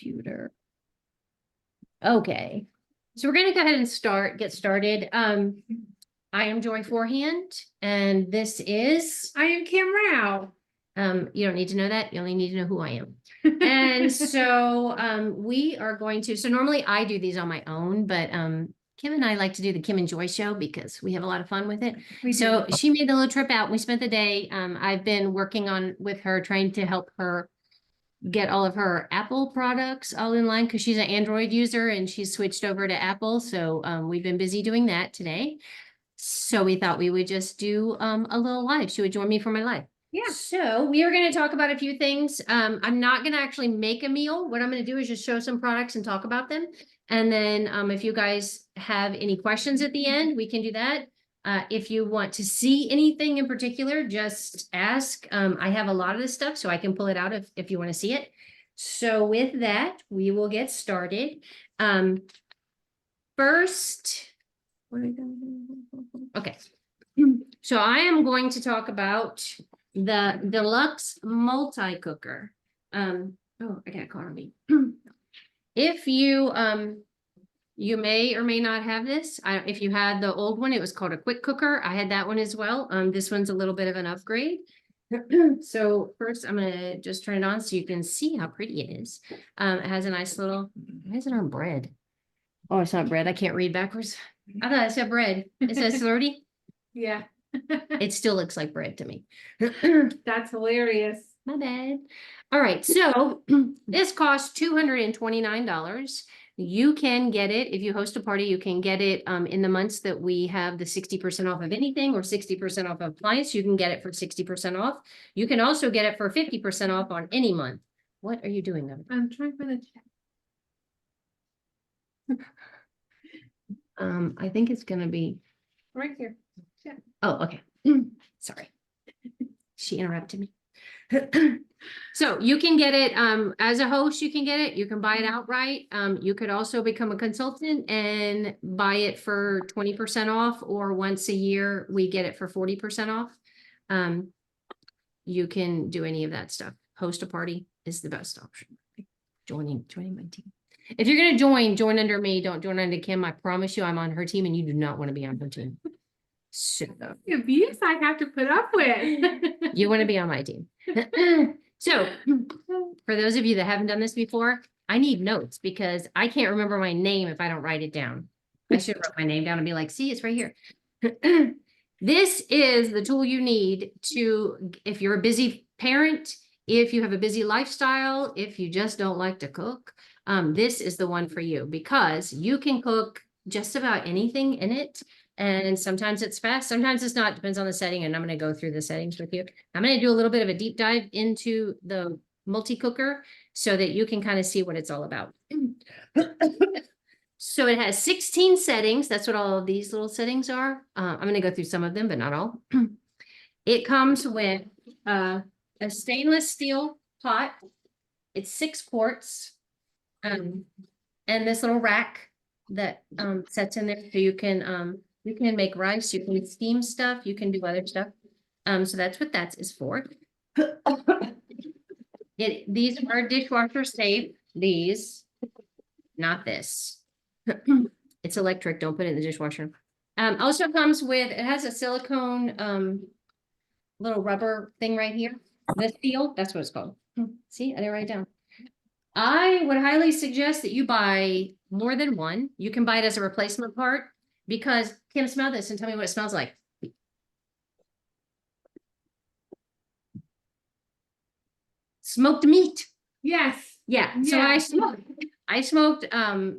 computer. Okay, so we're gonna go ahead and get started. I am Joy Forehand, and this is, I am Kim Rao. you don't need to know that, you only need to know who I am. And so, we are going to, so normally I do these on my own, but, Kim and I like to do the Kim and Joy show because we have a lot of fun with it. So she made the little trip out. We spent the day. I've been working on with her, trying to help her get all of her Apple products all in line because she's an Android user and she's switched over to Apple. So we've been busy doing that today. So we thought we would just do a little live. She would join me for my live. Yeah. So we are going to talk about a few things. I'm not going to actually make a meal. What I'm going to do is just show some products and talk about them. And then if you guys have any questions at the end, we can do that. If you want to see anything in particular, just ask. I have a lot of this stuff, so I can pull it out if you want to see it. So with that, we will get started. First, what are we doing? Okay. So I am going to talk about the deluxe multi-cooker. Oh, I got a call on me. If you you may or may not have this. If you had the old one, it was called a quick cooker. I had that one as well. This one's a little bit of an upgrade. So first I'm gonna just turn it on so you can see how pretty it is. It has a nice little, why is it on bread? Oh, it's not bread. I can't read backwards. I thought it said bread. It says slurdy. Yeah. It still looks like bread to me. That's hilarious. My bad. All right, so this costs $229. You can get it, if you host a party, you can get it in the months that we have the 60% off of anything or 60% off of appliance. You can get it for 60% off. You can also get it for 50% off on any month. What are you doing, Evan? I'm trying for the chat. I think it's gonna be, Right here. oh, okay. Sorry. She interrupted me. So you can get it as a host, you can get it, you can buy it outright. You could also become a consultant and buy it for 20% off, or once a year we get it for 40% off. You can do any of that stuff. Host a party is the best option. Joining my team. If you're gonna join under me, don't join under Kim. I promise you I'm on her team and you do not want to be on her team. So The abuse I have to put up with. you want to be on my team. So for those of you that haven't done this before, I need notes because I can't remember my name if I don't write it down. I should write my name down and be like, see, it's right here. This is the tool you need to, if you're a busy parent, if you have a busy lifestyle, if you just don't like to cook, this is the one for you because you can cook just about anything in it. And sometimes it's fast, sometimes it's not, depends on the setting. And I'm going to go through the settings with you. I'm going to do a little bit of a deep dive into the multi-cooker so that you can kind of see what it's all about. So it has 16 settings. That's what all of these little settings are. I'm going to go through some of them, but not all. It comes with a stainless steel pot. It's 6 quarts. And this little rack that sets in there so you can make rice, you can steam stuff, you can do other stuff. So that's what that is for. These are dishwasher safe. These, not this. It's electric. Don't put it in the dishwasher. Also comes with, it has a silicone little rubber thing right here. The seal, that's what it's called. See, I didn't write it down. I would highly suggest that you buy more than one. You can buy it as a replacement part because, Kim, smell this and tell me what it smells like. Smoked meat. Yes. Yeah. So I smoked,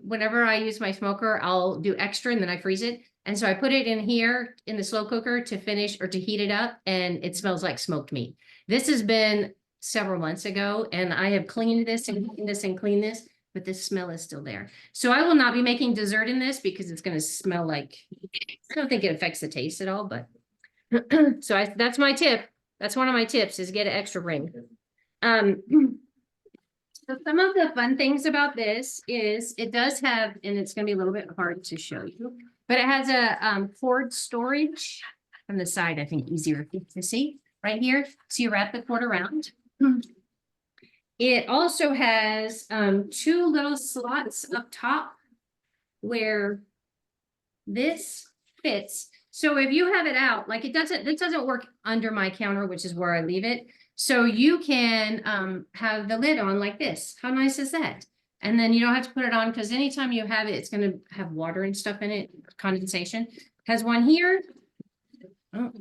whenever I use my smoker, I'll do extra and then I freeze it. And so I put it in here in the slow cooker to finish or to heat it up, and it smells like smoked meat. This has been several months ago, and I have cleaned this and cleaned this and cleaned this, but this smell is still there. So I will not be making dessert in this because it's going to smell like, I don't think it affects the taste at all, but so that's my tip. That's one of my tips is get an extra ring. So some of the fun things about this is it does have, and it's going to be a little bit hard to show you, but it has a cord storage from the side. I think easier to see right here. So you wrap the cord around. it also has, two little slots up top where this fits. So if you have it out, like this doesn't work under my counter, which is where I leave it. So you can, have the lid on like this. How nice is that? And then you don't have to put it on because anytime you have it, it's gonna have water and stuff in it, condensation. Has one here. Oh,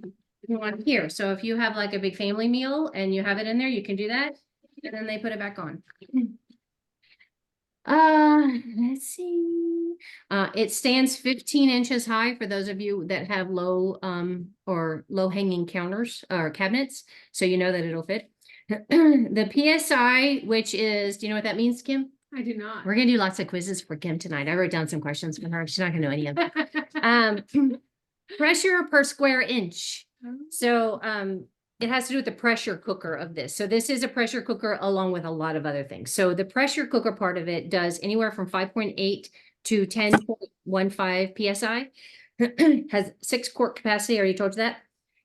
one here. So if you have like a big family meal and you have it in there, you can do that. And then they put it back on. Let's see. It stands 15 inches high for those of you that have low, or low hanging counters or cabinets. So you know that it'll fit. The PSI, which is, do you know what that means, Kim? I do not. We're gonna do lots of quizzes for Kim tonight. I wrote down some questions for her. She's not gonna know any of them. Pressure per square inch. So, it has to do with the pressure cooker of this. So this is a pressure cooker along with a lot of other things. So the pressure cooker part of it does anywhere from 5.8 to 10.15 PSI. Has 6 quart capacity. I already told you that.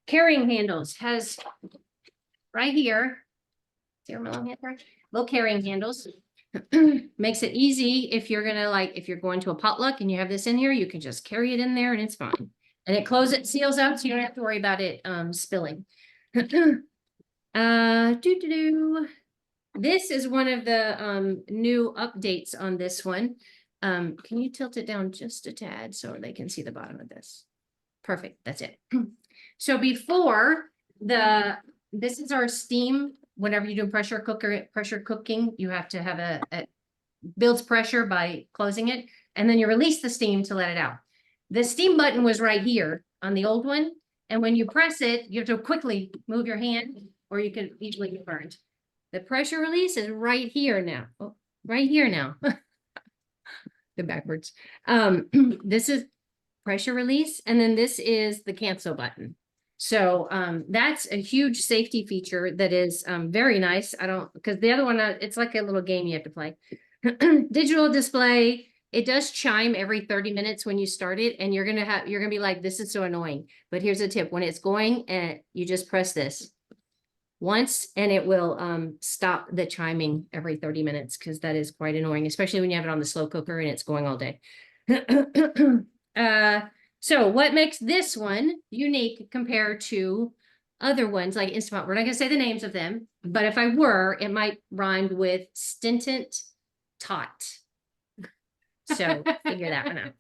Carrying handles has right here. See where my long hand are? Little carrying handles. Makes it easy if you're gonna if you're going to a potluck and you have this in here, you can just carry it in there and it's fine. And it seals up so you don't have to worry about it spilling. This is one of the new updates on this one. Can you tilt it down just a tad so they can see the bottom of this? Perfect, that's it. So before this is our steam. Whenever you do pressure cooking, you have to have a builds pressure by closing it, and then you release the steam to let it out. The steam button was right here on the old one. And when you press it, you have to quickly move your hand or you can easily get burned. The pressure release is right here now. Oh, right here now. The backwards. This is pressure release. And then this is the cancel button. So that's a huge safety feature that is very nice. Because the other one, it's like a little game you have to play. Digital display. It does chime every 30 minutes when you start it, and you're gonna be like, this is so annoying. But here's a tip: when it's going, and you just press this once, and it will stop the chiming every 30 minutes because that is quite annoying, especially when you have it on the slow cooker and it's going all day. So what makes this one unique compared to other ones like Instant Pot? We're not gonna say the names of them, but if I were, it might rhyme with Stintant Tot. So figure that one out.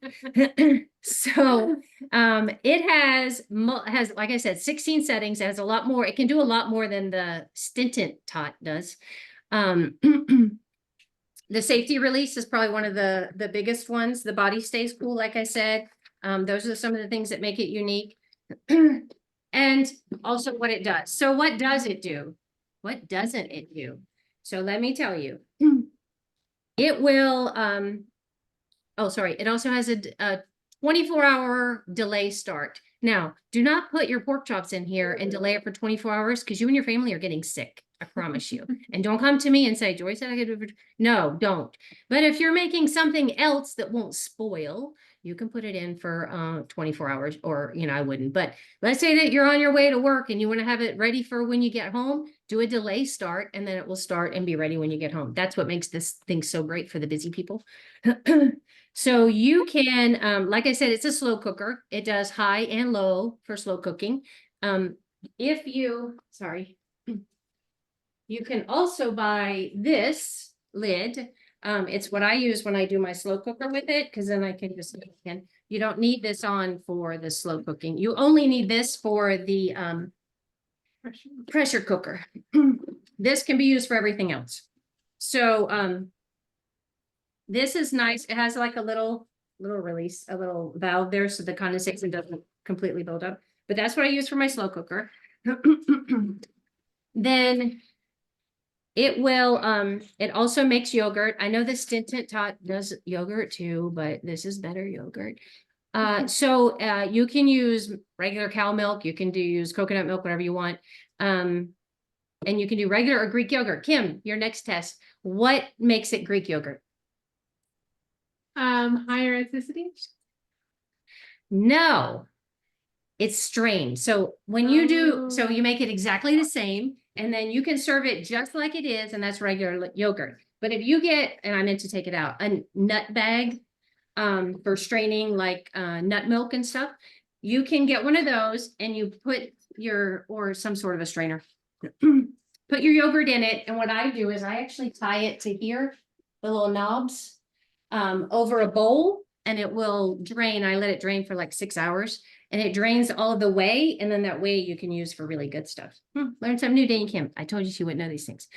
So it has, like I said, 16 settings. It has a lot more. It can do a lot more than the Stintant Tot does. The safety release is probably one of the biggest ones. The body stays cool, like I said. Those are some of the things that make it unique. And also what it does. So what does it do? What doesn't it do? So let me tell you. It will, oh, sorry. It also has a 24-hour delay start. Now, do not put your pork chops in here and delay it for 24 hours because you and your family are getting sick. I promise you. And don't come to me and say, Joy said I could do it. No, don't. But if you're making something else that won't spoil, you can put it in for 24 hours or, I wouldn't. But let's say that you're on your way to work and you want to have it ready for when you get home, do a delay start and then it will start and be ready when you get home. That's what makes this thing so great for the busy people. So you can, like I said, it's a slow cooker. It does high and low for slow cooking. You can also buy this lid. It's what I use when I do my slow cooker with it, because then I can just, you don't need this on for the slow cooking. You only need this for the pressure cooker. This can be used for everything else. So this is nice. It has like a little release, a little valve there so the condensation doesn't completely build up. But that's what I use for my slow cooker. Then it will, it also makes yogurt. I know the Stintant Tot does yogurt too, but this is better yogurt. So you can use regular cow milk. You can use coconut milk, whatever you want. And you can do regular or Greek yogurt. Kim, your next test. What makes it Greek yogurt? Higher acidity? No. it's strained. So when you do, so Oh. you make it exactly the same, and then you can serve it just like it is, and that's regular yogurt. But if you get, and I meant to take it out, a nut bag, for straining like, nut milk and stuff, you can get one of those and you put your, or some sort of a strainer. Put your yogurt in it, and what I do is I actually tie it to here, the little knobs, over a bowl, and it will drain. I let it drain for like 6 hours, and it drains all of the whey, and then that whey you can use for really good stuff. Learn something new, Dane Kim. I told you she wouldn't know these things.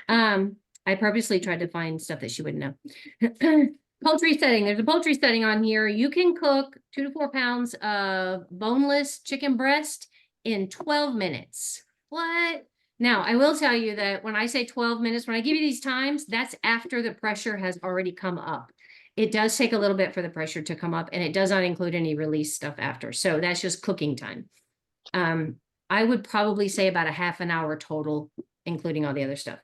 I purposely tried to find stuff that she wouldn't know. Poultry setting. There's a poultry setting on here. You can cook 2 to 4 pounds of boneless chicken breast in 12 minutes. What? Now, I will tell you that when I say 12 minutes, when I give you these times, that's after the pressure has already come up. It does take a little bit for the pressure to come up, and it does not include any release stuff after. So that's just cooking time. I would probably say about a half an hour total, including all the other stuff.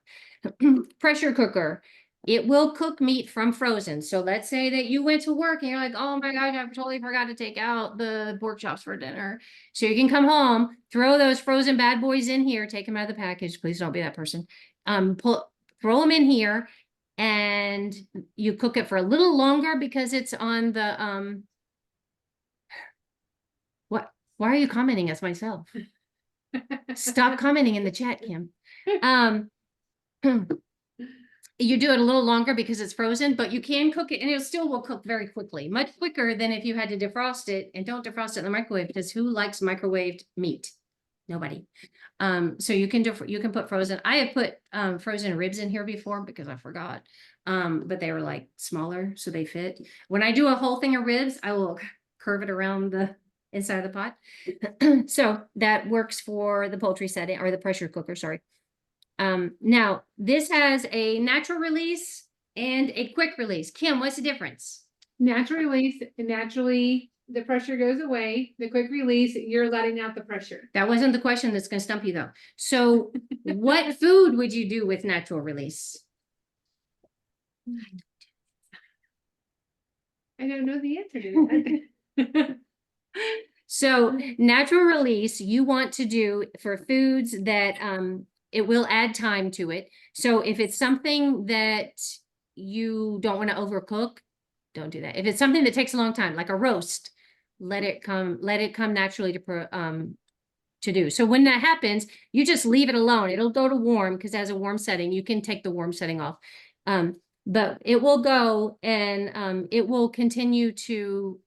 Pressure cooker. It will cook meat from frozen. So let's say that you went to work and you're like, oh my God, I totally forgot to take out the pork chops for dinner. So you can come home, throw those frozen bad boys in here, take them out of the package. Please don't be that person. Throw them in here, and you cook it for a little longer because it's on the, what? Why are you commenting as myself? Stop commenting in the chat, Kim. You do it a little longer because it's frozen, but you can cook it and it still will cook very quickly, much quicker than if you had to defrost it. And don't defrost it in the microwave, because who likes microwaved meat? Nobody. So you can put frozen. I have put frozen ribs in here before because I forgot. But they were like smaller, so they fit. When I do a whole thing of ribs, I will curve it around the inside of the pot. So that works for the poultry setting, or the pressure cooker, sorry. Now this has a natural release and a quick release. Kim, what's the difference? Natural release, naturally the pressure goes away. The quick release, you're letting out the pressure. That wasn't the question that's gonna stump you though. So what food would you do with natural release? I don't know the answer to that. So natural release, you want to do for foods that it will add time to it. So if it's something that you don't want to overcook, don't do that. If it's something that takes a long time, like a roast, let it come naturally to do. So when that happens, you just leave it alone. It'll go to warm, because as a warm setting, you can take the warm setting off. But it will go, and it will continue to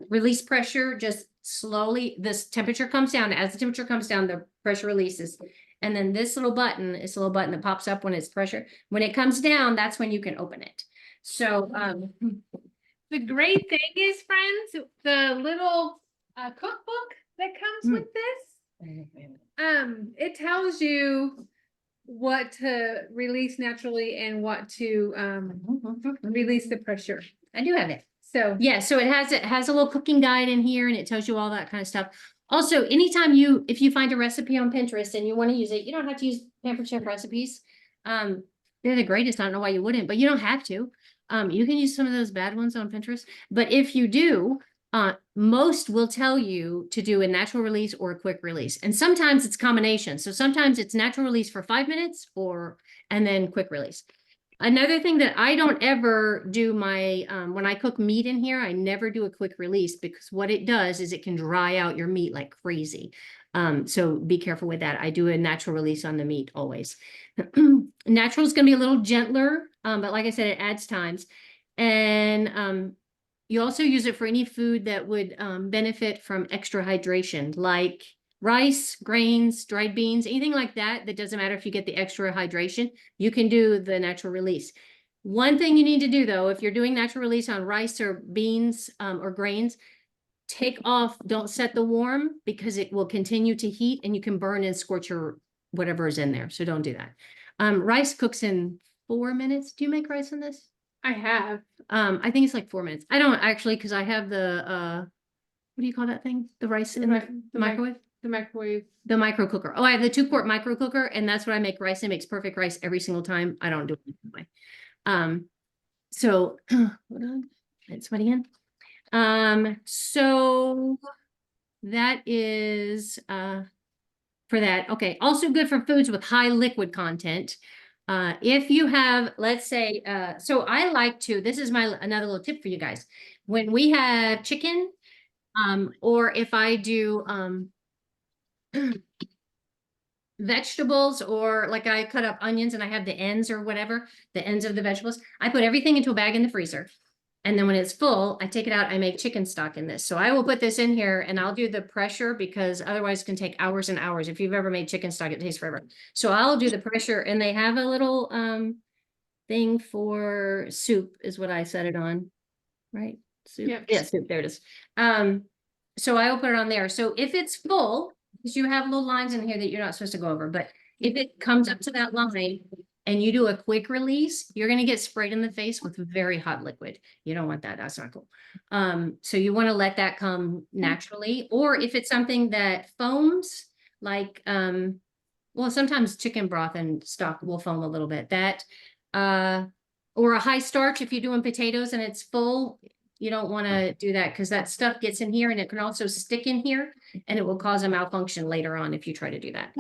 release pressure just slowly. This temperature comes down. As the temperature comes down, the pressure releases. And then this little button is a little button that pops up when it's pressure. When it comes down, that's when you can open it. So The great thing is, friends, the little cookbook that comes with this, it tells you what to release naturally and what to release the pressure. I do have it. So Yeah, so it has a little cooking guide in here, and it tells you all that kind of stuff. Also, anytime if you find a recipe on Pinterest and you want to use it, you don't have to use Pampered Chef recipes. They're the greatest. I don't know why you wouldn't, but you don't have to. You can use some of those bad ones on Pinterest. But if you do, most will tell you to do a natural release or a quick release. And sometimes it's combination. So sometimes it's natural release for 5 minutes and then quick release. Another thing that I don't ever do when I cook meat in here, I never do a quick release, because what it does is it can dry out your meat like crazy. So be careful with that. I do a natural release on the meat always. Natural is going to be a little gentler, but like I said, it adds times. And you also use it for any food that would benefit from extra hydration, like rice, grains, dried beans, anything like that. That doesn't matter if you get the extra hydration, you can do the natural release. One thing you need to do though, if you're doing natural release on rice or beans or grains, take off, don't set the warm, because it will continue to heat and you can burn and scorch your whatever is in there. So don't do that. Rice cooks in 4 minutes. Do you make rice in this? I have. I think it's like 4 minutes. I don't actually, because I have the what do you call that thing? The rice in the microwave? The microwave. The micro cooker. Oh, I have the 2-quart micro cooker, and that's what I make rice in. It makes perfect rice every single time. I don't do it that way. So hold on. It's sweaty again. So that is, for that. Okay, also good for foods with high liquid content. If you have, let's say, so I like to, this is my, another little tip for you guys. When we have chicken, or if I do, vegetables, or like I cut up onions and I have the ends or whatever, the ends of the vegetables, I put everything into a bag in the freezer. And then when it's full, I take it out, I make chicken stock in this. So I will put this in here and I'll do the pressure, because otherwise it can take hours and hours. If you've ever made chicken stock, it takes forever. So I'll do the pressure, and they have a little thing for soup is what I set it on, right? Soup. Yep. Yeah, soup, there it is. So I will put it on there. So if it's full, because you have little lines in here that you're not supposed to go over, but if it comes up to that line and you do a quick release, you're gonna get sprayed in the face with very hot liquid. You don't want that, that's not cool. So you wanna let that come naturally, or if it's something that foams, like, well, sometimes chicken broth and stock will foam a little bit, that, or a high starch, if you're doing potatoes and it's full, you don't wanna do that, because that stuff gets in here and it can also stick in here, and it will cause a malfunction later on if you try to do that.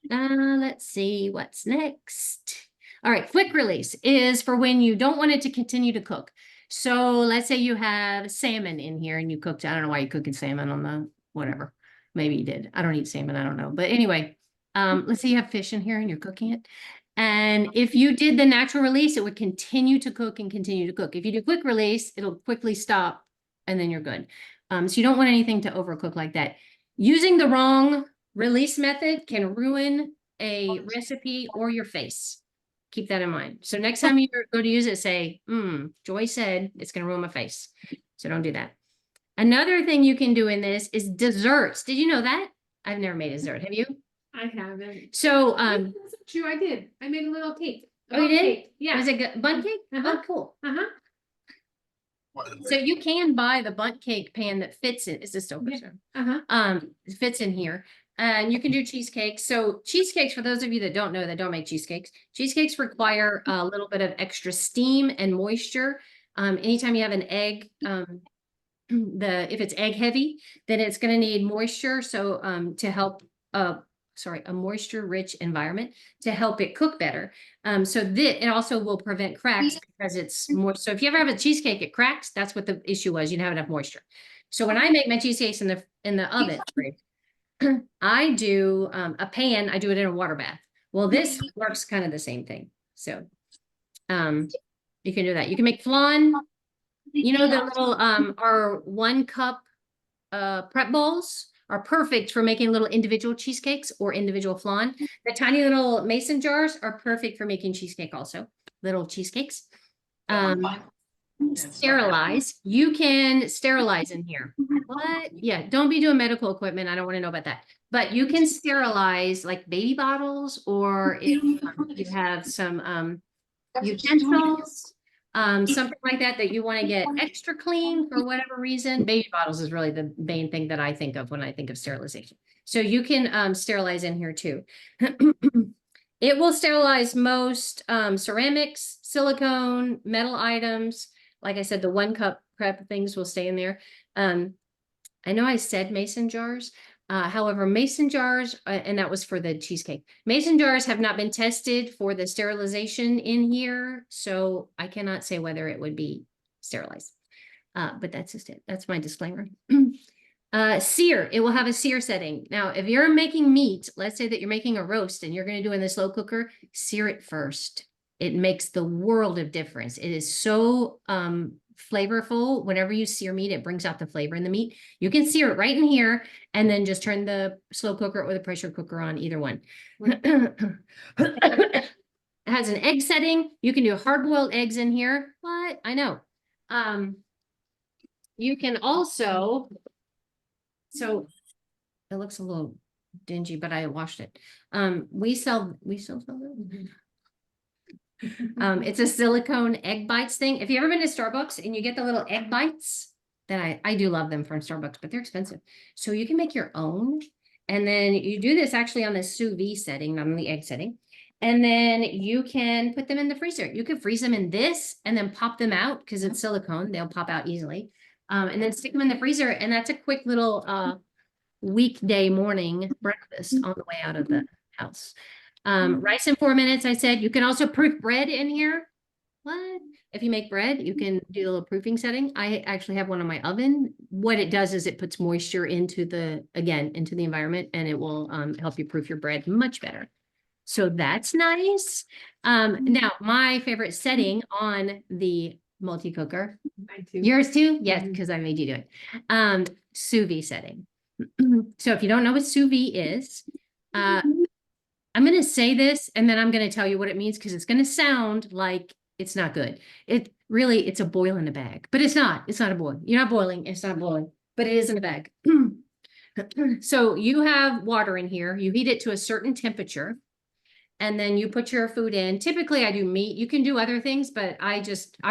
Let's see what's next. All right, quick release is for when you don't want it to continue to cook. So let's say you have salmon in here and you cooked, I don't know why you're cooking salmon on the, whatever. Maybe you did. I don't eat salmon, I don't know. But anyway, let's say you have fish in here and you're cooking it. And if you did the natural release, it would continue to cook and continue to cook. If you do quick release, it'll quickly stop and then you're good. So you don't want anything to overcook like that. Using the wrong release method can ruin a recipe or your face. Keep that in mind. So next time you go to use it, say, Joy said it's going to ruin my face. So don't do that. Another thing you can do in this is desserts. Did you know that? I've never made a dessert. Have you? I haven't. So, That's true, I did. I made a little cake. Oh, you Bundt did? cake. Yeah. was it bundt cake? Uh-huh. Oh, cool. Uh-huh. So you can buy the bundt cake pan that fits in. Is this still? Yeah. It Fits in here. And you can do cheesecakes. So cheesecakes, for those of you that don't know, that don't make cheesecakes, cheesecakes require a little bit of extra steam and moisture. Anytime you have an egg, if it's egg heavy, then it's going to need moisture. So to help, a moisture rich environment to help it cook better. So it also will prevent cracks because it's more. So if you ever have a cheesecake, it cracks. That's what the issue was. You didn't have enough moisture. So when I make my cheesecakes in the oven, I do a pan. I do it in a water bath. Well, this works kind of the same thing. So you can do that. You can make flan. You know, the little our 1 cup prep bowls are perfect for making little individual cheesecakes or individual flan. The tiny little mason jars are perfect for making cheesecake also, little cheesecakes. Sterilize. You can sterilize in here. What? Yeah, don't be doing medical equipment. I don't want to know about that. But you can sterilize like baby bottles, or if you have some utensils, something like that you want to get extra clean for whatever reason. Baby bottles is really the main thing that I think of when I think of sterilization. So you can sterilize in here too. It will sterilize most ceramics, silicone, metal items. Like I said, the 1 cup prep things will stay in there. I know I said mason jars. However, mason jars, and that was for the cheesecake. Mason jars have not been tested for the sterilization in here, so I cannot say whether it would be sterilized. But that's just it. That's my disclaimer. Sear, it will have a sear setting. Now, if you're making meat, let's say that you're making a roast and you're going to do it in the slow cooker, sear it first. It makes the world of difference. It is so flavorful. Whenever you sear meat, it brings out the flavor in the meat. You can sear it right in here and then just turn the slow cooker or the pressure cooker on, either one. It has an egg setting. You can do hard-boiled eggs in here. What? I know. You can also, so it looks a little dingy, but I washed it. We still sell it. It's a silicone egg bites thing. If you've ever been to Starbucks and you get the little egg bites, then I do love them from Starbucks, but they're expensive. So you can make your own. And then you do this actually on the sous vide setting, not on the egg setting. And then you can put them in the freezer. You can freeze them in this and then pop them out because it's silicone. They'll pop out easily. and then stick them in the freezer. And that's a quick little, weekday morning breakfast on the way out of the house. Rice in 4 minutes, I said. You can also proof bread in here. What? If you make bread, you can do a little proofing setting. I actually have one on my oven. What it does is it puts moisture into the environment, and it will help you proof your bread much better. So that's nice. Now my favorite setting on the multi-cooker, Mine too. yours too? Yes, because I made you do it. Sous vide setting. So if you don't know what sous vide is, I'm going to say this and then I'm going to tell you what it means because it's going to sound like it's not good. It's a boil in a bag, but it's not a boil. You're not boiling. It's not boiling, but it is in a bag. So you have water in here. You heat it to a certain temperature and then you put your food in. Typically I do meat. You can do other things, but I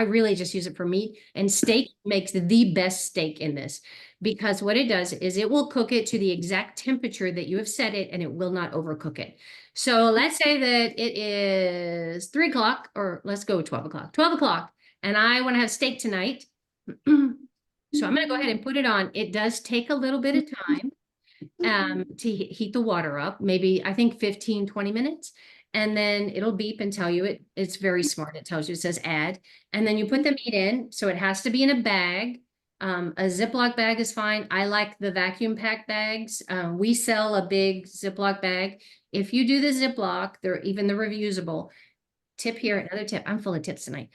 really just use it for meat, and steak makes the best steak in this because what it does is it will cook it to the exact temperature that you have set it and it will not overcook it. So let's say that it is 3 o'clock, or let's go 12 o'clock, 12 o'clock, and I want to have steak tonight. So I'm going to go ahead and put it on. It does take a little bit of time to heat the water up, maybe I think 15-20 minutes. And then it'll beep and tell you it's very smart. It tells you, it says add, and then you put the meat in. So it has to be in a bag. A Ziploc bag is fine. I like the vacuum pack bags. We sell a big Ziploc bag. If you do the Ziploc, even the reusable tip here, another tip. I'm full of tips tonight.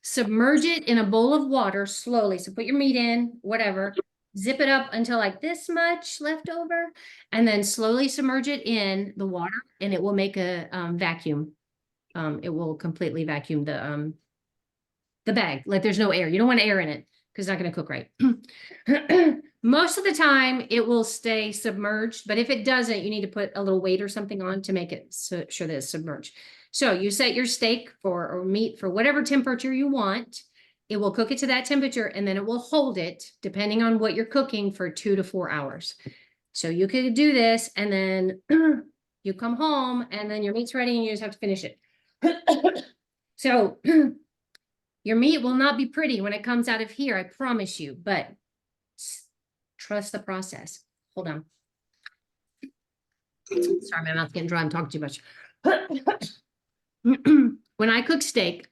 Submerge it in a bowl of water slowly. So put your meat in, whatever, zip it up until like this much left over, and then slowly submerge it in the water, and it will make a vacuum. It will completely vacuum the bag. Like there's no air. You don't want air in it because it's not going to cook right. Most of the time it will stay submerged, but if it doesn't, you need to put a little weight or something on to make it sure that it's submerged. So you set your steak or meat for whatever temperature you want. It will cook it to that temperature, and then it will hold it, depending on what you're cooking, for 2 to 4 hours. So you could do this, and then you come home, and then your meat's ready, and you just have to finish it. So your meat will not be pretty when it comes out of here, I promise you, but trust the process. Hold on. Sorry, my mouth's getting dry. I'm talking too much. When I cook steak,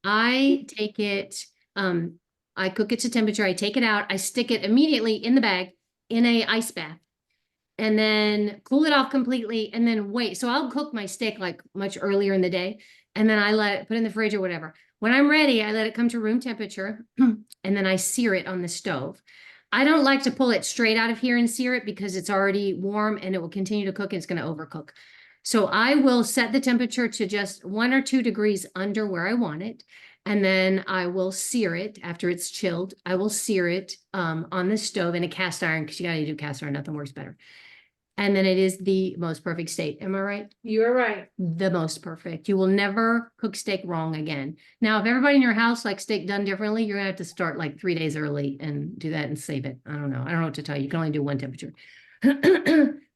I take it, I cook it to temperature, I take it out, I stick it immediately in the bag in a ice bath, and then cool it off completely, and then wait. So I'll cook my steak like much earlier in the day, and then I let it put it in the fridge or whatever. When I'm ready, I let it come to room temperature, and then I sear it on the stove. I don't like to pull it straight out of here and sear it because it's already warm and it will continue to cook and it's going to overcook. So I will set the temperature to just 1 or 2 degrees under where I want it. And then I will sear it after it's chilled. I will sear it on the stove in a cast iron, because you got to do cast iron. Nothing works better. And then it is the most perfect steak. Am I right? You are right. The most perfect. You will never cook steak wrong again. Now, if everybody in your house likes steak done differently, you're gonna have to start like 3 days early and do that and save it. I don't know what to tell you. You can only do 1 temperature.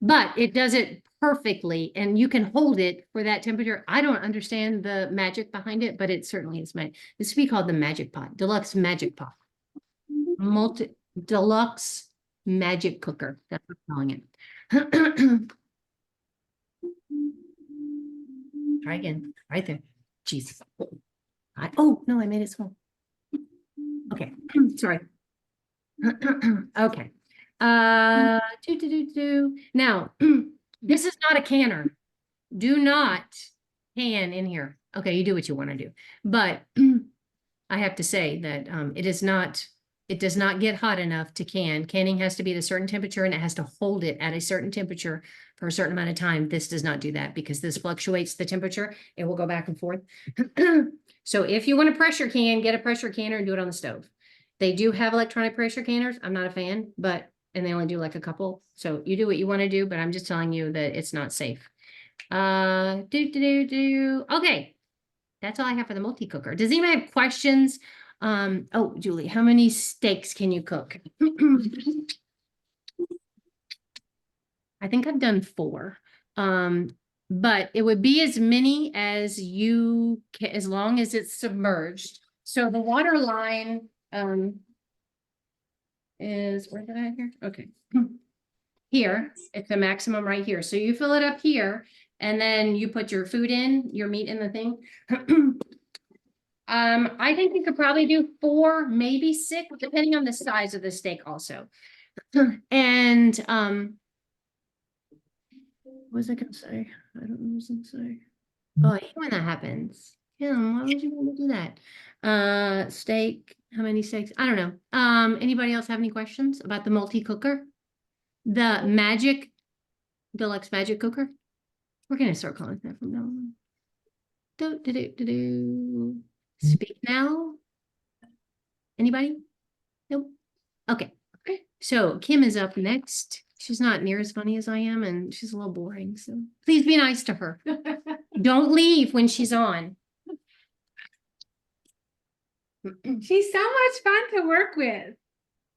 But it does it perfectly, and you can hold it for that temperature. I don't understand the magic behind it, but it certainly is this would be called the Magic Pot, Deluxe Magic Pot. Deluxe Magic Cooker. That's what I'm calling it. Try again, right there. Jesus. Oh, no, I made it small. Okay, sorry. Okay. Now, this is not a canner. Do not can in here. Okay, you do what you want to do. But I have to say that it does not get hot enough to can. Canning has to be at a certain temperature, and it has to hold it at a certain temperature for a certain amount of time. This does not do that because this fluctuates the temperature. It will go back and forth. So if you want a pressure can, get a pressure canner and do it on the stove. They do have electronic pressure canners. I'm not a fan, and they only do like a couple. So you do what you want to do, but I'm just telling you that it's not safe. Okay. That's all I have for the multi-cooker. Does anyone have questions? Oh, Julie, how many steaks can you cook? I think I've done 4. But it would be as many as you can, as long as it's submerged. So the water line, is, where did I have here? Okay. Here, it's the maximum right here. So you fill it up here and then you put your food in, your meat in the thing. I think you could probably do 4, maybe 6, depending on the size of the steak also. And, what was I gonna say? I don't know what I was gonna say. Oh, I hate when that happens. Kim, why would you want to do that? Steak, how many steaks? I don't know. Anybody else have any questions about the multi-cooker? The Magic Deluxe Magic Cooker? We're gonna start calling it that from now on. Do. Speak now? Anybody? Nope. Okay. So Kim is up next. She's not near as funny as I am, and she's a little boring, so please be nice to her. Don't leave when she's on. She's so much fun to work with.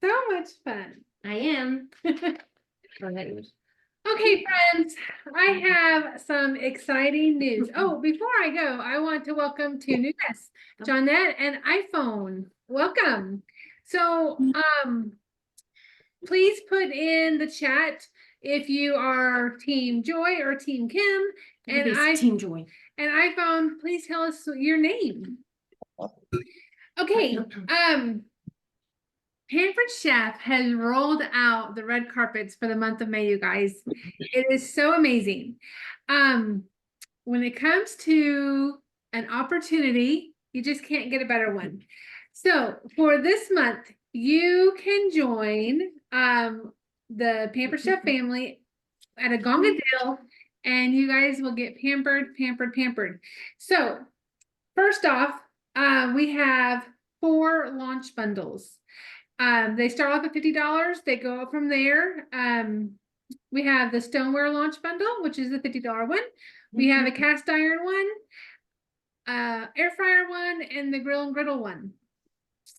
So much fun. I am. Okay, friends, I have some exciting news. Oh, before I go, I want to welcome 2 new guests, Johnette and iPhone. Welcome. So, please put in the chat if you are Team Joy or Team Kim. And Team Joy. And iPhone, please tell us your name. Okay, Pampered Chef has rolled out the red carpets for the month of May, you guys. It is so amazing. When it comes to an opportunity, you just can't get a better one. So for this month, you can join the Pampered Chef family at a Gonga deal, and you guys will get pampered. So first off, we have 4 launch bundles. They start off at $50. They go up from there. We have the stoneware launch bundle, which is the $50 one. We have a cast iron one, air fryer one, and the grill and griddle one.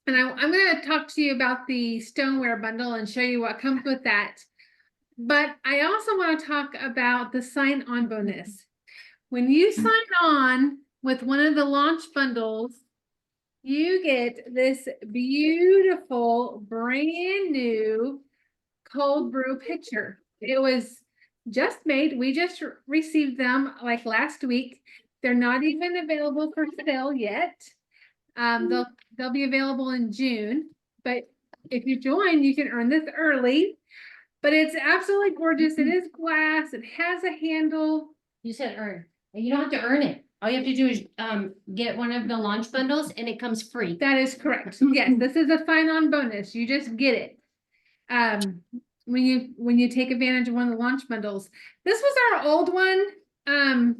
And I'm going to talk to you about the stoneware bundle and show you what comes with that. But I also want to talk about the sign-on bonus. When you sign on with one of the launch bundles, you get this beautiful, brand new cold brew pitcher. It was just made. We just received them like last week. They're not even available for sale yet. They'll be available in June. But if you join, you can earn this early. But it's absolutely gorgeous. It is glass. It has a handle. You said earn. You don't have to earn it. All you have to do is get one of the launch bundles and it comes free. That is correct. Yes, this is a sign-on bonus. You just get it. When you take advantage of one of the launch bundles. This was our old one. Kind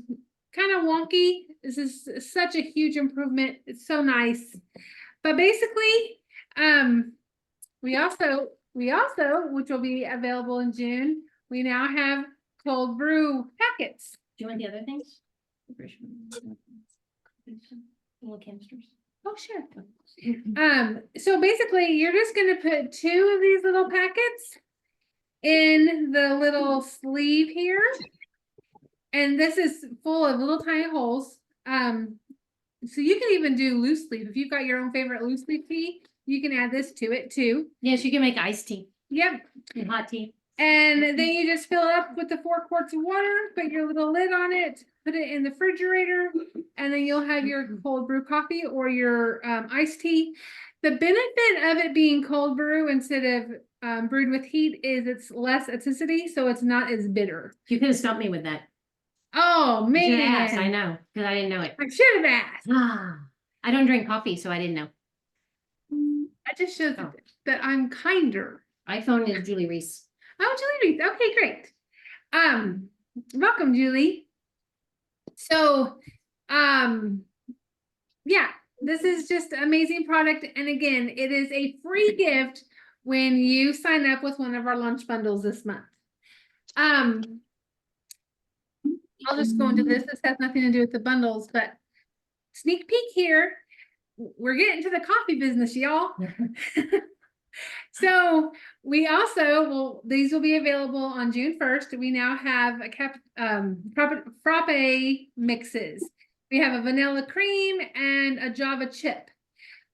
of wonky. This is such a huge improvement. It's so nice. But basically, we also, which will be available in June, we now have cold brew packets. Do you want the other things? Little canisters. Oh, sure. So basically you're just going to put 2 of these little packets in the little sleeve here. And this is full of little tiny holes. So you can even do loose leaf. If you've got your own favorite loose leaf tea, you can add this to it too. Yes, you can make iced tea. Yep. And hot tea. And then you just fill it up with the 4 quarts of water, put your little lid on it, put it in the refrigerator, and then you'll have your cold brew coffee or your iced tea. The benefit of it being cold brew instead of brewed with heat is it's less acidity, so it's not as bitter. You could have stumped me with that. Oh, You should have asked, man. I know, because I didn't know it. I should have asked. I don't drink coffee, so I didn't know. That just shows that I'm kinder. iPhone is Julie Reese. Oh, Julie Reese. Okay, great. Welcome, Julie. So, yeah, this is just an amazing product. And again, it is a free gift when you sign up with one of our lunch bundles this month. I'll just go into this. This has nothing to do with the bundles, but sneak peek here. We're getting to the coffee business, y'all. So we also these will be available on June 1st. We now have a frappe mixes. We have a vanilla cream and a Java chip.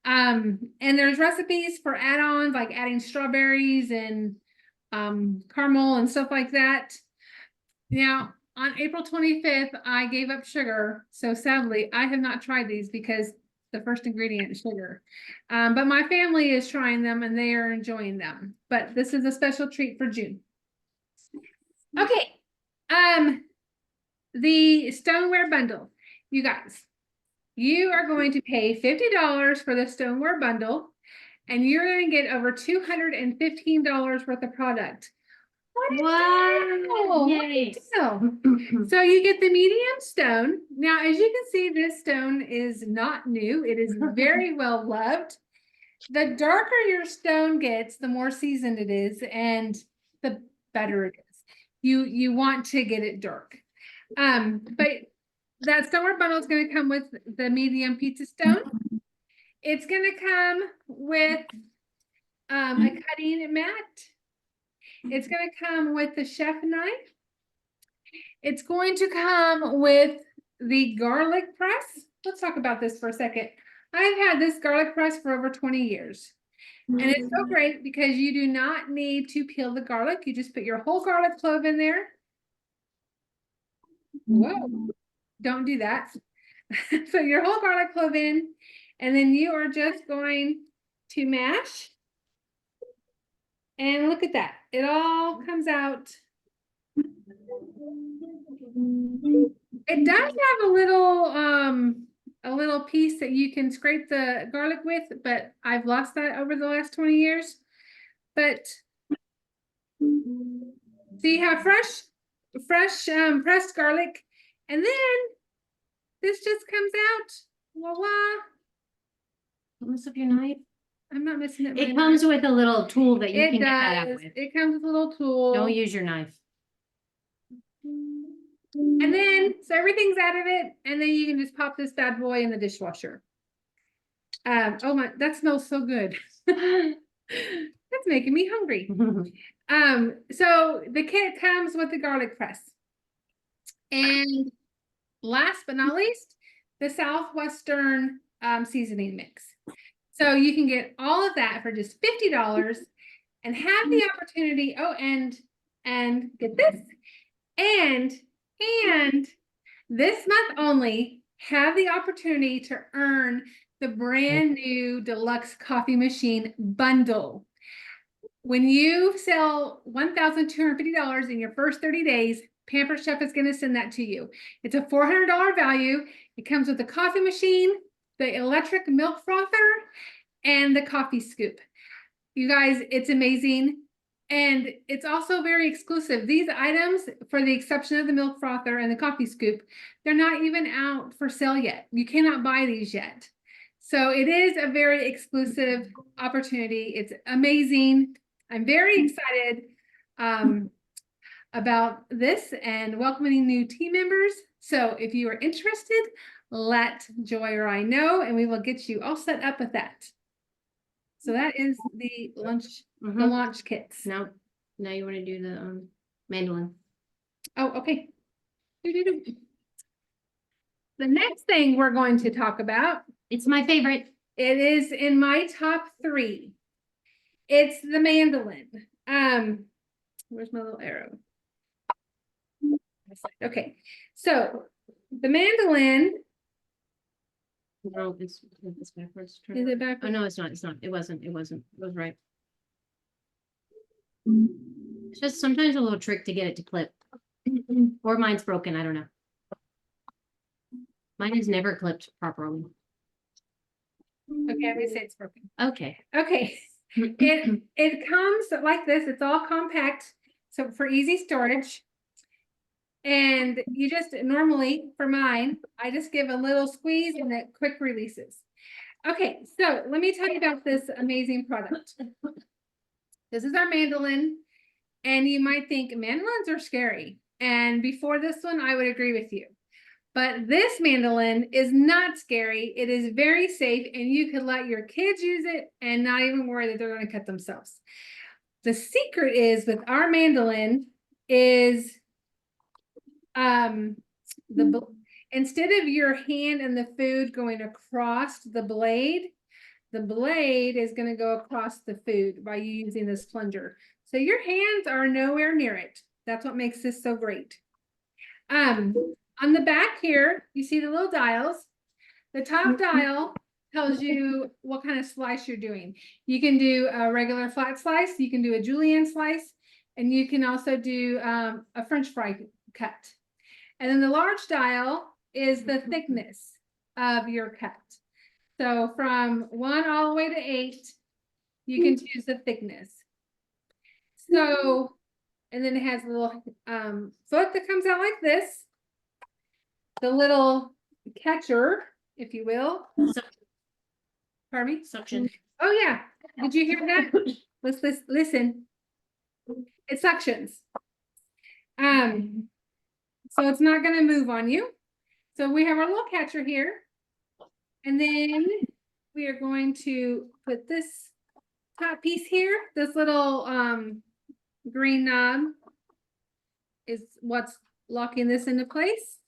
And there's recipes for add-ons, like adding strawberries and caramel and stuff like that. Now, on April 25th, I gave up sugar. So sadly, I have not tried these because the first ingredient is sugar. But my family is trying them and they are enjoying them. But this is a special treat for June. Okay. The stoneware bundle. You guys, you are going to pay $50 for the stoneware bundle, and you're going to get over $215 worth of product. Wow. Yay. So you get the medium stone. Now, as you can see, this stone is not new. It is very well loved. The darker your stone gets, the more seasoned it is, and the better it is. You want to get it dark. But that stoneware bundle is going to come with the medium pizza stone. It's going to come with a cutting mat. It's going to come with the chef knife. It's going to come with the garlic press. Let's talk about this for a second. I've had this garlic press for over 20 years. And it's so great because you do not need to peel the garlic. You just put your whole garlic clove in there. Whoa, don't do that. So your whole garlic clove in, and then you are just going to mash. And look at that. It all comes out. It does have a little piece that you can scrape the garlic with, but I've lost that over the last 20 years. But so you have fresh pressed garlic, and then this just comes out. Voila. Don't mess up your knife. I'm not missing it. It comes with a little tool that you It can get that out does. with. It comes with a little tool. Don't use your knife. And then, so everything's out of it, and then you can just pop this bad boy in the dishwasher. Oh my, that smells so good. That's making me hungry. So the kit comes with the garlic press. And last but not least, the Southwestern seasoning mix. So you can get all of that for just $50 and have the opportunity. Oh, and get this. And this month only, have the opportunity to earn the brand new deluxe coffee machine bundle. When you sell $1,250 in your first 30 days, Pampered Chef is going to send that to you. It's a $400 value. It comes with the coffee machine, the electric milk frother, and the coffee scoop. You guys, it's amazing. And it's also very exclusive. These items, for the exception of the milk frother and the coffee scoop, they're not even out for sale yet. You cannot buy these yet. So it is a very exclusive opportunity. It's amazing. I'm very excited about this and welcoming new team members. So if you are interested, let Joy or I know, and we will get you all set up with that. So that is the lunch, the launch kits. Now you want to do the mandolin. Oh, okay. The next thing we're going to talk about, It's my favorite. it is in my top 3. It's the mandolin. Where's my little arrow? Okay, so the mandolin. No, it's backwards. Is it back? Oh no, it's not. It's not. It wasn't. It wasn't. It was right. It's just sometimes a little trick to get it to clip. Or mine's broken. I don't know. Mine is never clipped properly. Okay, I'm gonna say it's broken. Okay. Okay, it comes like this. It's all compact, so for easy storage. And you just normally, for mine, I just give a little squeeze and it quick releases. Okay, so let me tell you about this amazing product. This is our mandolin, and you might think mandolins are scary. And before this one, I would agree with you. But this mandolin is not scary. It is very safe, and you can let your kids use it and not even worry that they're going to cut themselves. The secret is with our mandolin is instead of your hand and the food going across the blade, the blade is gonna go across the food by you using this plunger. So your hands are nowhere near it. That's what makes this so great. On the back here, you see the little dials. The top dial tells you what kind of slice you're doing. You can do a regular flat slice, you can do a julienne slice, and you can also do a French fry cut. And then the large dial is the thickness of your cut. So from 1 all the way to 8, you can choose the thickness. So, and then it has a little foot that comes out like this. The little catcher, if you will. Pardon me? Suction. Oh yeah. Did you hear that? Let's listen. It suctions. So it's not going to move on you. So we have our little catcher here. And then we are going to put this top piece here. This little green knob is what's locking this into place.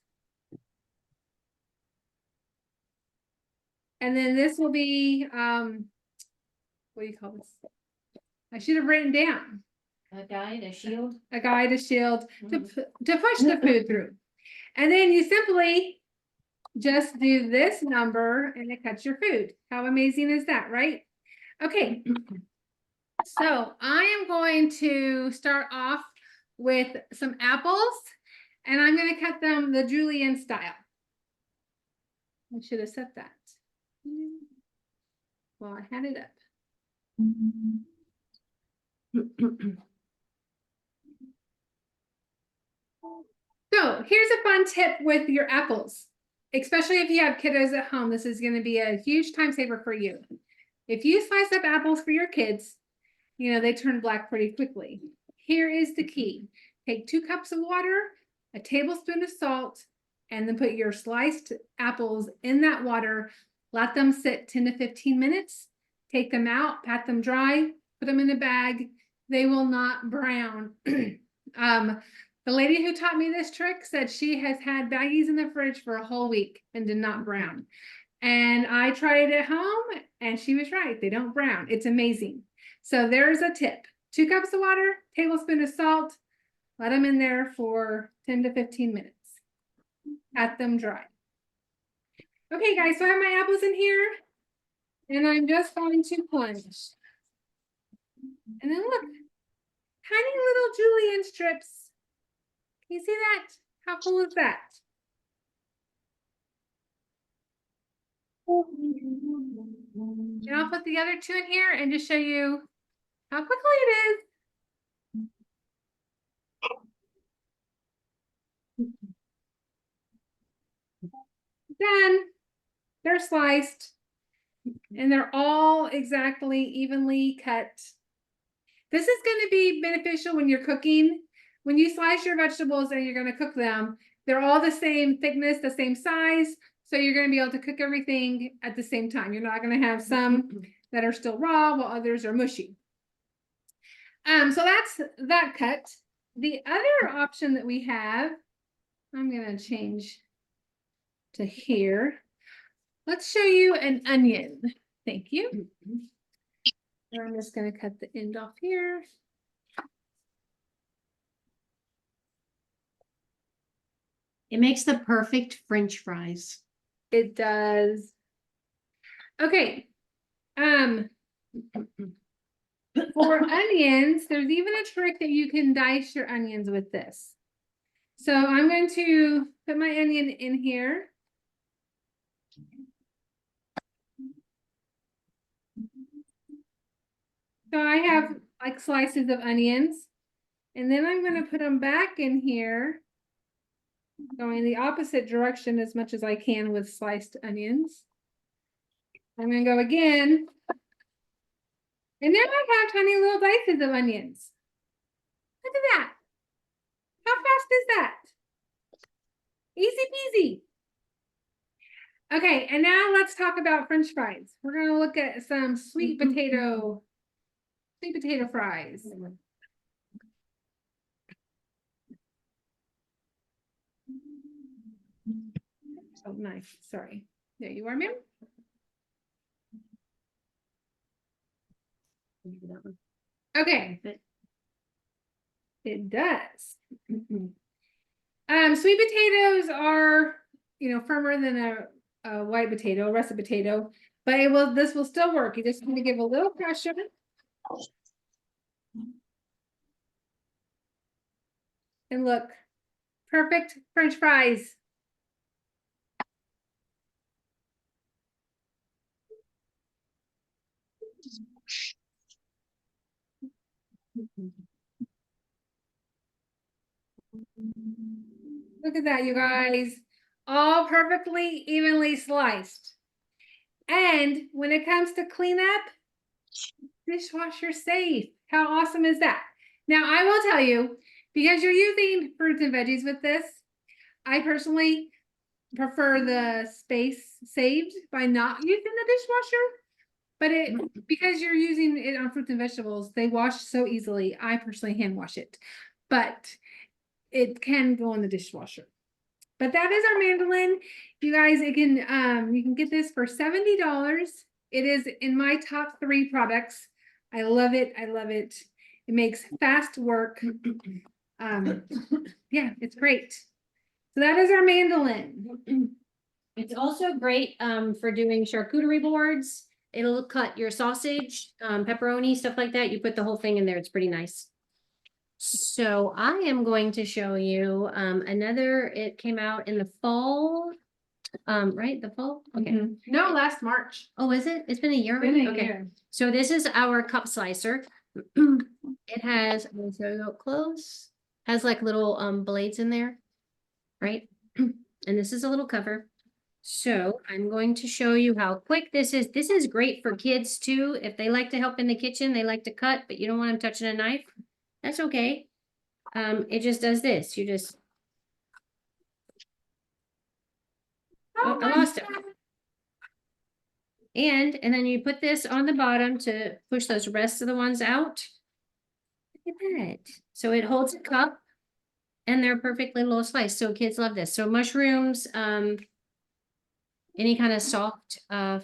And then this will be what do you call this? I should have written down. A guide, a shield. A guide, a shield to push the food through. And then you simply just do this number and it cuts your food. How amazing is that, right? Okay. So I am going to start off with some apples and I'm going to cut them the julienne style. I should have said that. Well, I had it up. So here's a fun tip with your apples, especially if you have kiddos at home. This is going to be a huge time saver for you. If you slice up apples for your kids, you know, they turn black pretty quickly. Here is the key. Take 2 cups of water, a tablespoon of salt, and then put your sliced apples in that water. Let them sit 10 to 15 minutes. Take them out, pat them dry, put them in a bag. They will not brown. The lady who taught me this trick said she has had baggies in the fridge for a whole week and did not brown. And I tried it at home and she was right. They don't brown. It's amazing. So there's a tip. 2 cups of water, tablespoon of salt. Let them in there for 10 to 15 minutes. Pat them dry. Okay, guys, so I have my apples in here. And I'm just going to plunge. And then look, tiny little julienne strips. Can you see that? How cool is that? And I'll put the other 2 in here and just show you how quickly it is. Done. They're sliced. And they're all exactly evenly cut. This is going to be beneficial when you're cooking. When you slice your vegetables and you're going to cook them, they're all the same thickness, the same size. So you're going to be able to cook everything at the same time. You're not going to have some that are still raw while others are mushy. So that's that cut. The other option that we have, I'm going to change to here. Let's show you an onion. Thank you. And I'm just going to cut the end off here. It makes the perfect French fries. It does. Okay. For onions, there's even a trick that you can dice your onions with this. So I'm going to put my onion in here. So I have like slices of onions. And then I'm going to put them back in here, going the opposite direction as much as I can with sliced onions. I'm going to go again. And now I have tiny little dices of onions. Look at that. How fast is that? Easy peasy. Okay, and now let's talk about French fries. We're going to look at some sweet potato fries. Oh, nice. Sorry. There you are, ma'am. Okay. It does. Sweet potatoes are, firmer than a white potato, a russet potato, but this will still work. You just need to give a little pressure. And look, perfect French fries. Look at that, you guys. All perfectly evenly sliced. And when it comes to cleanup, dishwasher safe. How awesome is that? Now, I will tell you, because you're using fruits and veggies with this, I personally prefer the space saved by not using the dishwasher. But because you're using it on fruits and vegetables, they wash so easily. I personally hand wash it, but it can go in the dishwasher. But that is our mandolin. You guys, you can get this for $70. It is in my top 3 products. I love it. I love it. It makes fast work. Yeah, it's great. So that is our mandolin. It's also great for doing charcuterie boards. It'll cut your sausage, pepperoni, stuff like that. You put the whole thing in there. It's pretty nice. So I am going to show you it came out in the fall. Right? The fall? Okay. No, last March. Oh, is it? It's been a year already? Okay. So this is our cup slicer. It has, I'm gonna show you up close, has like little blades in there, right? And this is a little cover. So I'm going to show you how quick this is. This is great for kids too. If they like to help in the kitchen, they like to cut, but you don't want them touching a knife. That's okay. It just does this. You just, oh, I lost it. And then you put this on the bottom to push those rest of the ones out. Look at that. So it holds a cup and they're perfectly little sliced. So kids love this. So mushrooms, any kind of soft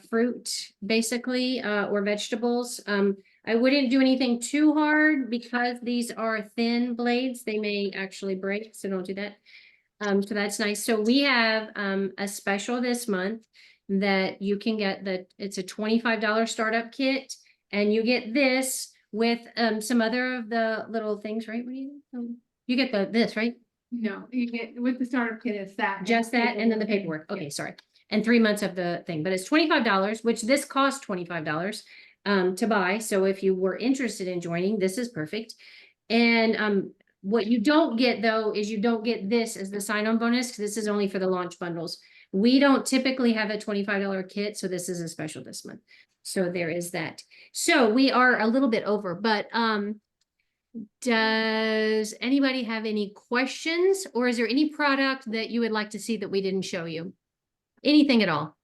fruit, basically, or vegetables. I wouldn't do anything too hard because these are thin blades. They may actually break, so don't do that. So that's nice. So we have a special this month that you can get it's a $25 startup kit, and you get this with some other of the little things, right? You get this, right? No, you get with the startup kit, it's that. Just that, and then the paperwork. Okay, sorry. And 3 months of the thing, but it's $25, which this costs $25 to buy. So if you were interested in joining, this is perfect. And what you don't get though, is you don't get this as the sign-on bonus, because this is only for the launch bundles. We don't typically have a $25 kit, so this is a special this month. So there is that. So we are a little bit over, but does anybody have any questions, or is there any product that you would like to see that we didn't show you? Anything at all?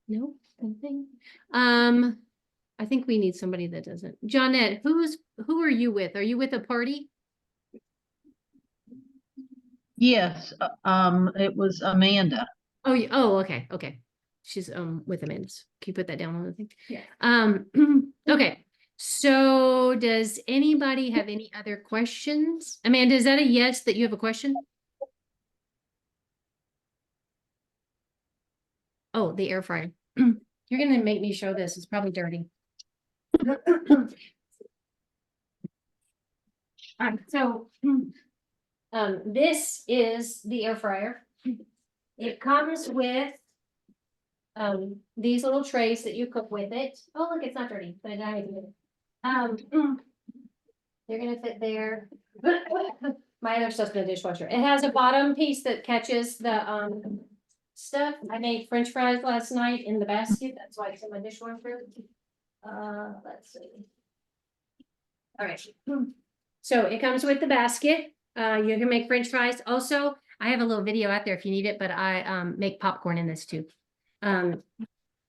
No, nothing. I think we need somebody that doesn't. Johnette, who are you with? Are you with a party? Yes, it was Amanda. Oh, okay, okay. She's with Amanda's. Can you put that down on the thing? Yeah. Okay. So does anybody have any other questions? Amanda, is that a yes that you have a question? Oh, the air fryer. You're gonna make me show this. It's probably dirty. So this is the air fryer. It comes with these little trays that you cook with it. Oh, look, it's not dirty, but I they're gonna fit there. My other stuff's in the dishwasher. It has a bottom piece that catches the stuff. I made French fries last night in the basket. That's why it's in my dishwasher. Let's see. All right. So it comes with the basket. You can make French fries. Also, I have a little video out there if you need it, but I make popcorn in this too.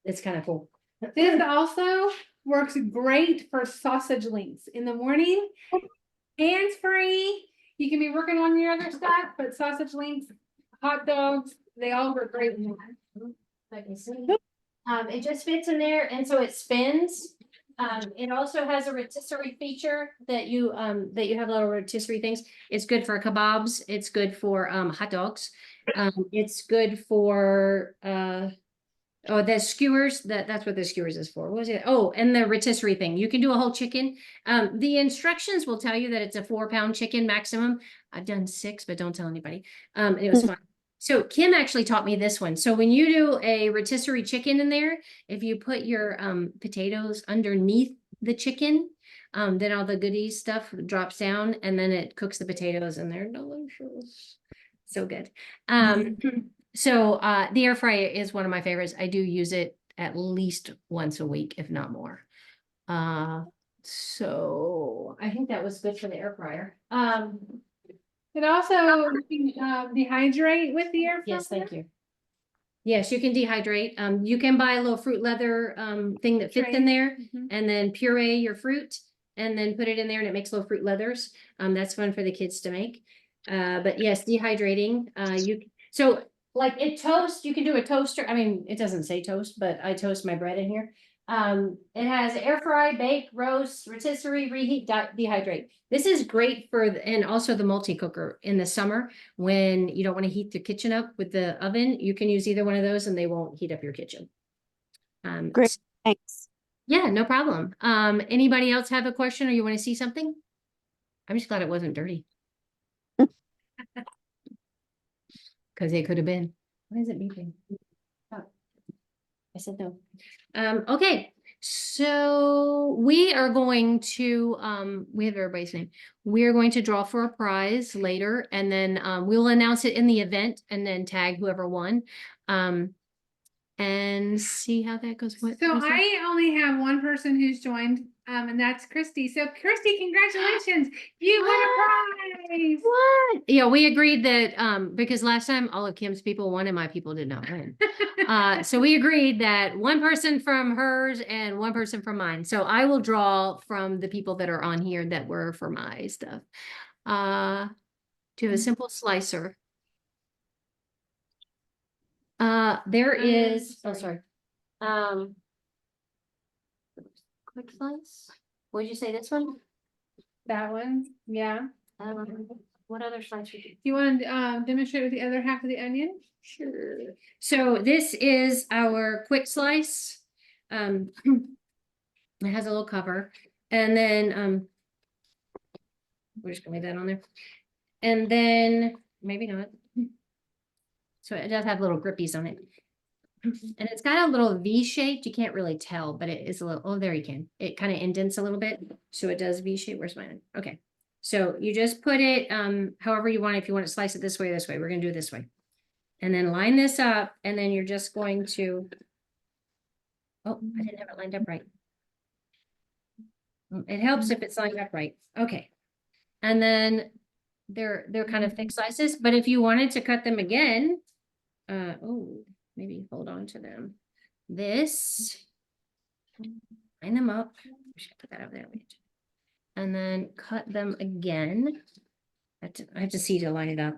It's kind of cool. This also works great for sausage links in the morning. Hands free. You can be working on your other stuff, but sausage links, hot dogs, They all were great. I can see. It just fits in there and so it spins. It also has a rotisserie feature that you have little rotisserie things. It's good for kebabs. It's good for hot dogs. It's good for oh, the skewers, that's what the skewers is for. What was it? Oh, and the rotisserie thing. You can do a whole chicken. The instructions will tell you that it's a 4-pound chicken maximum. I've done 6, but don't tell anybody. It was fun. So Kim actually taught me this one. So when you do a rotisserie chicken in there, if you put your potatoes underneath the chicken, then all the goodies stuff drops down and then it cooks the potatoes and they're delicious. So good. So the air fryer is one of my favorites. I do use it at least once a week, if not more. So I think that was good for the air fryer. It also dehydrate with the air fryer. Yes, thank you. Yes, you can dehydrate. You can buy a little fruit leather thing that fits in Tray. there Mhm. and then puree your fruit and then put it in there and it makes little fruit leathers. That's fun for the kids to make. But yes, dehydrating, so like it toast, you can do a toaster. I mean, it doesn't say toast, but I toast my bread in here. It has air fry, bake, roast, rotisserie, reheat, dehydrate. This is great for, and also the multi-cooker in the summer when you don't want to heat the kitchen up with the oven. You can use either one of those and they won't heat up your kitchen. Great, thanks. Yeah, no problem. Anybody else have a question or you want to see something? I'm just glad it wasn't dirty. Because it could have been. Why is it beeping? Oh. I said no. Okay, so we are going to, we have everybody's name. We are going to draw for a prize later and then we'll announce it in the event and then tag whoever won. And see how that goes. What, So what's that? I only have one person who's joined, and that's Christy. So Christy, congratulations. You won a prize. What? Yeah, we agreed that because last time all of Kim's people won and my people did not win. So we agreed that one person from hers and one person from mine. So I will draw from the people that are on here that were for my stuff. To a simple slicer. There is, oh, sorry. Quick slice. What did you say, this one? That one, yeah. What other slice would you? You want to demonstrate with the other half of the onion? Sure. So this is our quick slice. It has a little cover and then we're just gonna leave that on there. And then maybe not. So it does have little grippies on it. And it's got a little V shaped. You can't really tell, but it is a little, oh, there you can. It kind of indents a little bit. So it does V shape. Where's mine? Okay. So you just put it however you want. If you want to slice it this way, we're gonna do it this way. And then line this up, and then you're just going to, oh, I didn't have it lined up right. It helps if it's lined up right. Okay. And then they're kind of thick slices, but if you wanted to cut them again, oh, maybe hold on to them. This, line them up. I should put that over there. Wait. And then cut them again. I have to see to line it up.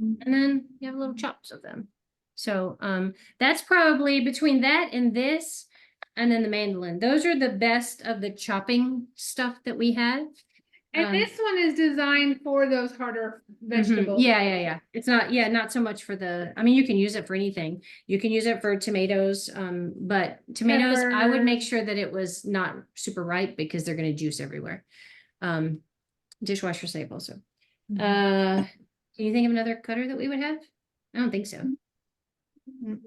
And then you have little chops of them. So that's probably between that and this and then the mandolin. Those are the best of the chopping stuff that we have. And this one is designed for those harder vegetables. Yeah. It's not, not so much for the, I mean, you can use it for anything. You can use it for tomatoes, but tomatoes, I would make sure that it was not super ripe because they're going to juice everywhere. Dishwasher safe also. Can you think of another cutter that we would have? I don't think so.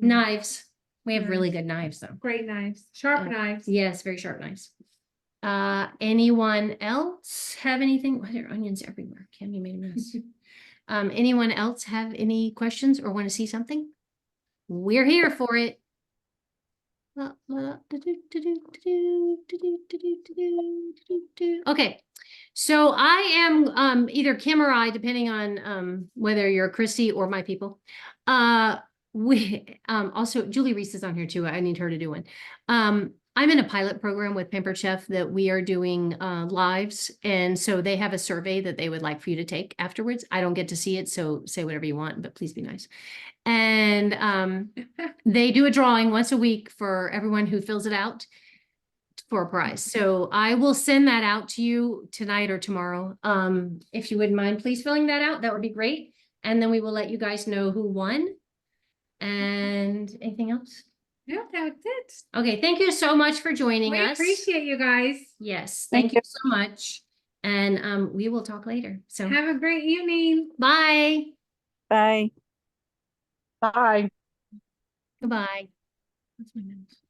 Knives. We have really good knives though. Great knives, sharp knives. Yes, very sharp knives. Anyone else have anything? Why are there onions everywhere? Kim, you made a mess. Anyone else have any questions or want to see something? We're here for it. Okay, so I am either Kim or I, depending on whether you're Christy or my people. We also Julie Reese is on here too. I need her to do one. I'm in a pilot program with Pampered Chef that we are doing lives. And so they have a survey that they would like for you to take afterwards. I don't get to see it, so say whatever you want, but please be nice. And they do a drawing once a week for everyone who fills it out for a prize. So I will send that out to you tonight or tomorrow. If you wouldn't mind, please filling that out. That would be great. And then we will let you guys know who won. And anything else? Yeah, that's it. Okay, thank you so much for joining We us. appreciate you guys. Yes, Thank thank you so much. And we will talk later. So Have a great evening. bye. Bye. Bye. Goodbye. That's my nose.